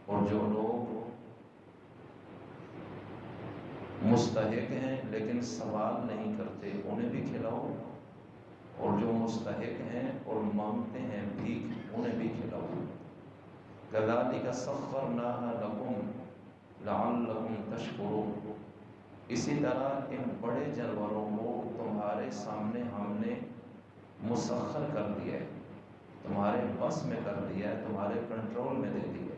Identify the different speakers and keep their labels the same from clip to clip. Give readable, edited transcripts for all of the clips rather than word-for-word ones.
Speaker 1: اور جو لوگ مستحق ہیں لیکن سوال نہیں کرتے انہیں بھی کھلاؤ، اور جو مستحق ہیں اور مانگتے ہیں بھیک انہیں بھی کھلاؤ۔ کذالک سخرناھا لکم لعلکم تشکرون، اسی طرح ان بڑے جانوروں کو تمہارے سامنے ہم نے مسخر کر دیا ہے، تمہارے بس میں کر دیا ہے، تمہارے کنٹرول میں دے دیا ہے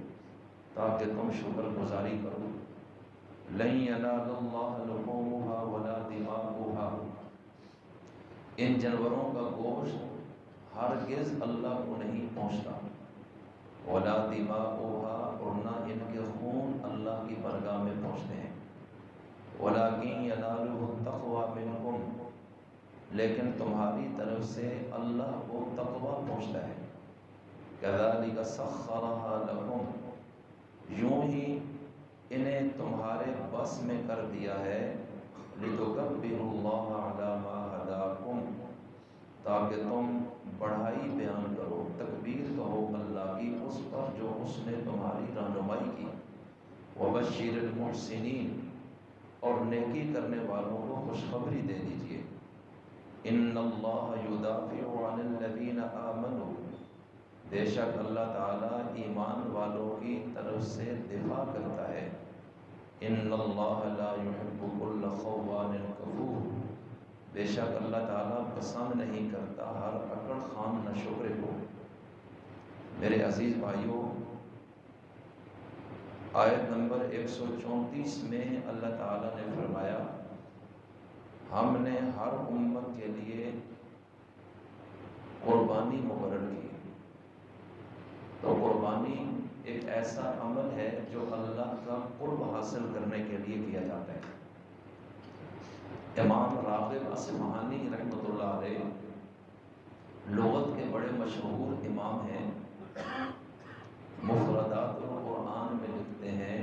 Speaker 1: تاکہ تم شکر گزاری کرو۔ لن ینال اللہ لحومھا ولا دماؤھا، ان جانوروں کا گوشت ہرگز اللہ کو نہیں پہنچتا، ولا دماؤھا، اور نہ ان کے خون اللہ کی بارگاہ میں پہنچتے ہیں، ولکن ینالہ التقوی منکم، لیکن تمہاری طرف سے اللہ کو تقوی پہنچتا ہے۔ کذالک سخرھا لکم، یوں ہی انہیں تمہارے بس میں کر دیا ہے، لتکبروا اللہ علی ما ھداکم، تاکہ تم بڑائی بیان کرو، تکبیر کہو اللہ کی اس پر جو اس نے تمہاری رہنمائی کی۔ وبشر المحسنین، اور نیکی کرنے والوں کو خوشخبری دے دیجیے۔ ان اللہ یدافع عن الذین آمنوا، بے شک اللہ تعالیٰ ایمان والوں کی طرف سے دفاع کرتا ہے۔ ان اللہ لا يحب كل خوان کفور، بے شک اللہ تعالیٰ پسند نہیں کرتا ہر اکڑ خان ناشکر کو۔ میرے عزیز بھائیوں، آیت نمبر 134 میں اللہ تعالیٰ نے فرمایا ہم نے ہر امت کے لیے قربانی مقرر کی۔ تو قربانی ایک ایسا عمل ہے جو اللہ کا قرب حاصل کرنے کے لیے کیا جاتا ہے۔ امام راغب اصفہانی رحمۃ اللہ علیہ لغت کے بڑے مشہور امام ہیں، مفردات القرآن میں لکھتے ہیں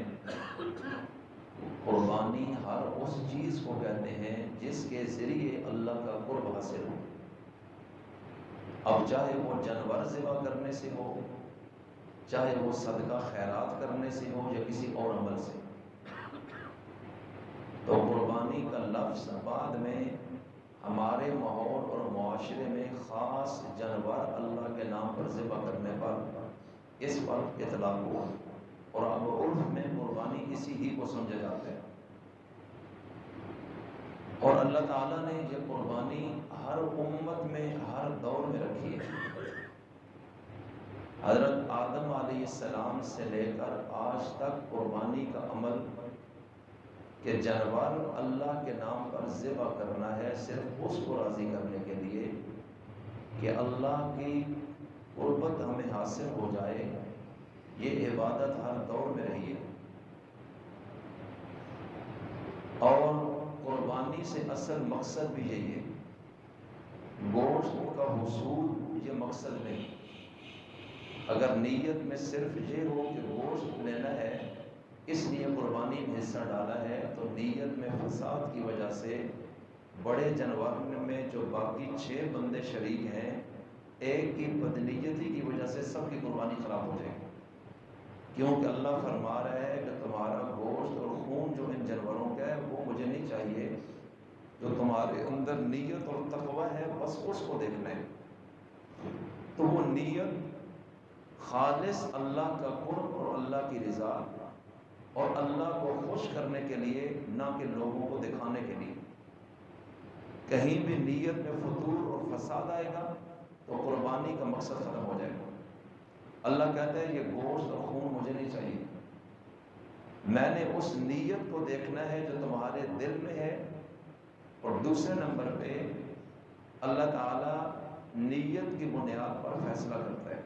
Speaker 1: قربانی ہر اس چیز کو کہتے ہیں جس کے ذریعے اللہ کا قرب حاصل ہو، اب چاہے وہ جانور ذبح کرنے سے ہو، چاہے وہ صدقہ خیرات کرنے سے ہو یا کسی اور عمل سے۔ تو قربانی کا لفظ بعد میں ہمارے ماحول اور معاشرے میں خاص جانور اللہ کے نام پر ذبح کرنے پر اس پر اطلاق ہوا، اور اب عرف میں قربانی اسی ہی کو سمجھا جاتا ہے۔ اور اللہ تعالیٰ نے یہ قربانی ہر امت میں ہر دور میں رکھی ہے۔ حضرت آدم علیہ السلام سے لے کر آج تک قربانی کا عمل کہ جانور اللہ کے نام پر ذبح کرنا ہے صرف اس کو راضی کرنے کے لیے کہ اللہ کی قربت ہمیں حاصل ہو جائے، یہ عبادت ہر دور میں رہی ہے۔ اور قربانی سے اصل مقصد بھی یہی ہے، گوشت کا حصول یہ مقصد نہیں۔ اگر نیت میں صرف یہ ہو کہ گوشت لینا ہے اس لیے قربانی میں حصہ ڈالا ہے، تو نیت میں فساد کی وجہ سے بڑے جانور میں جو باقی 6 بندے شریک ہیں، ایک کی بدنیتی کی وجہ سے سب کی قربانی خراب ہو جائے گی، کیونکہ اللہ فرما رہا ہے کہ تمہارا گوشت اور خون جو ان جانوروں کا ہے وہ مجھے نہیں چاہیے، جو تمہارے اندر نیت اور تقوی ہے بس اس کو دیکھنا ہے۔ تو وہ نیت خالص اللہ کا قرب اور اللہ کی رضا اور اللہ کو خوش کرنے کے لیے، نہ کہ لوگوں کو دکھانے کے لیے۔ کہیں بھی نیت میں فتور اور فساد آئے گا تو قربانی کا مقصد ختم ہو جائے گا۔ اللہ کہتا ہے یہ گوشت اور خون مجھے نہیں چاہیے، میں نے اس نیت کو دیکھنا ہے جو تمہارے دل میں ہے۔ اور دوسرے نمبر پہ اللہ تعالیٰ نیت کی بنیاد پر فیصلہ کرتا ہے۔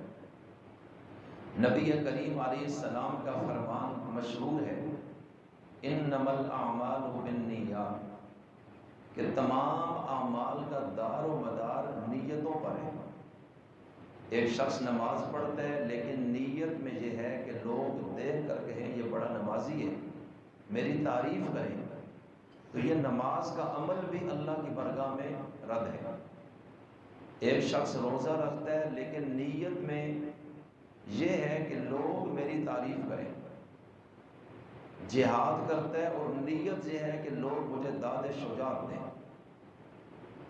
Speaker 1: نبی کریم علیہ السلام کا فرمان مشہور ہے، انما الاعمال بالنیات، کہ تمام اعمال کا دار و مدار نیتوں پر ہے۔ ایک شخص نماز پڑھتا ہے لیکن نیت میں یہ ہے کہ لوگ دیکھ کر کہیں یہ بڑا نمازی ہے، میری تعریف کریں، تو یہ نماز کا عمل بھی اللہ کی بارگاہ میں رد ہے۔ ایک شخص روزہ رکھتا ہے لیکن نیت میں یہ ہے کہ لوگ میری تعریف کریں، جہاد کرتا ہے اور نیت یہ ہے کہ لوگ مجھے داد شجاعت دیں،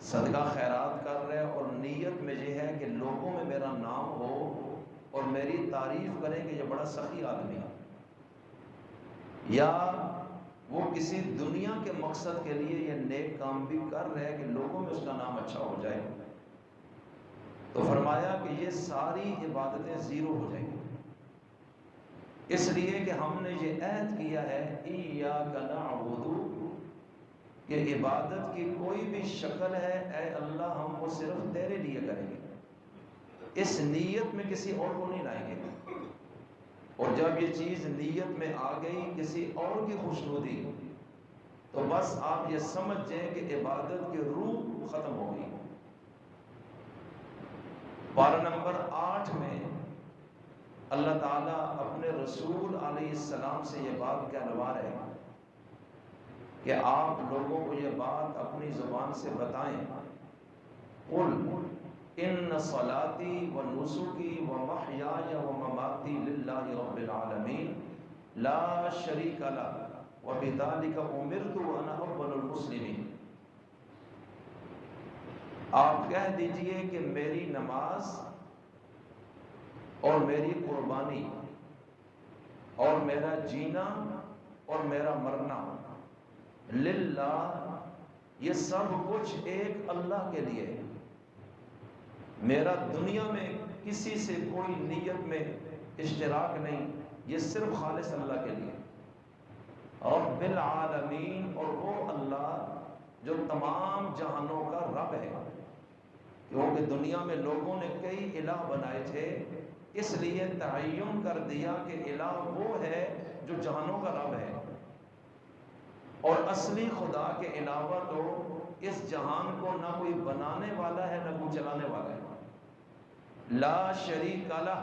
Speaker 1: صدقہ خیرات کر رہے ہیں اور نیت میں یہ ہے کہ لوگوں میں میرا نام ہو اور میری تعریف کریں کہ یہ بڑا سخی آدمی ہے، یا وہ کسی دنیا کے مقصد کے لیے یہ نیک کام بھی کر رہے ہیں کہ لوگوں میں اس کا نام اچھا ہو جائے، تو فرمایا کہ یہ ساری عبادتیں زیرو ہو جائیں گی، اس لیے کہ ہم نے یہ عہد کیا ہے ایاک نعبد، کہ عبادت کی کوئی بھی شکل ہے اے اللہ ہم وہ صرف تیرے لیے کریں گے، اس نیت میں کسی اور کو نہیں لائیں گے، اور جب یہ چیز نیت میں آ گئی کسی اور کی خوشنودی تو بس آپ یہ سمجھ جائیں کہ عبادت کی روح ختم ہو گئی۔ پارہ نمبر 8 میں اللہ تعالیٰ اپنے رسول علیہ السلام سے یہ بات کہلوا رہے ہیں کہ آپ لوگوں کو یہ بات اپنی زبان سے بتائیں، قل ان صلاتی و نسکی و محیای و مماتی للہ رب العالمین لا شریک لہ و بذالک امرت وانا اول المسلمین۔ آپ کہہ دیجئے کہ میری نماز اور میری قربانی اور میرا جینا اور میرا مرنا للہ، یہ سب کچھ ایک اللہ کے لیے ہے، میرا دنیا میں کسی سے کوئی نیت میں اشتراک نہیں، یہ صرف خالص اللہ کے لیے، رب العالمین، اور وہ اللہ جو تمام جہانوں کا رب ہے، کیونکہ دنیا میں لوگوں نے کئی الہ بنائے تھے، اس لیے تعین کر دیا کہ الہ وہ ہے جو جہانوں کا رب ہے، اور اصلی خدا کے علاوہ تو اس جہان کو نہ کوئی بنانے والا ہے نہ کوئی چلانے والا ہے، لا شریک لہ،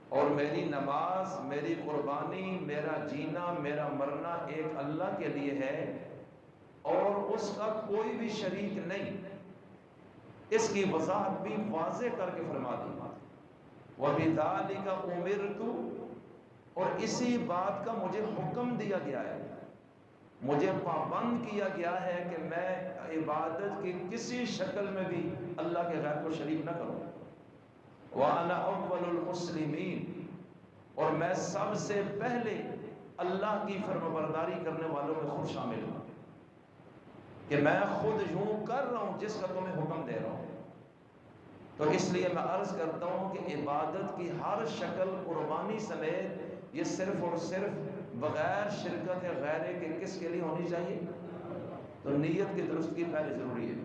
Speaker 1: اور میری نماز، میری قربانی، میرا جینا، میرا مرنا ایک اللہ کے لیے ہے اور اس کا کوئی بھی شریک نہیں۔ اس کی وضاحت بھی واضح کر کے فرما دی، وَبِذَالِكَ أُمِرْتُ، اور اسی بات کا مجھے حکم دیا گیا ہے، مجھے پابند کیا گیا ہے کہ میں عبادت کی کسی شکل میں بھی اللہ کے غیر کو شریک نہ کروں، وَأَنَا أَوَّلُ الْمُسْلِمِينَ، اور میں سب سے پہلے اللہ کی فرمانبرداری کرنے والوں میں خود شامل ہوں، کہ میں خود یوں کر رہا ہوں جس کا تمہیں حکم دے رہا ہوں۔ تو اس لیے میں عرض کرتا ہوں کہ عبادت کی ہر شکل قربانی سمیت یہ صرف اور صرف بغیر شرکت غیرے کے کس کے لیے ہونی چاہیے؟ تو نیت کی درستگی پہلے ضروری ہے۔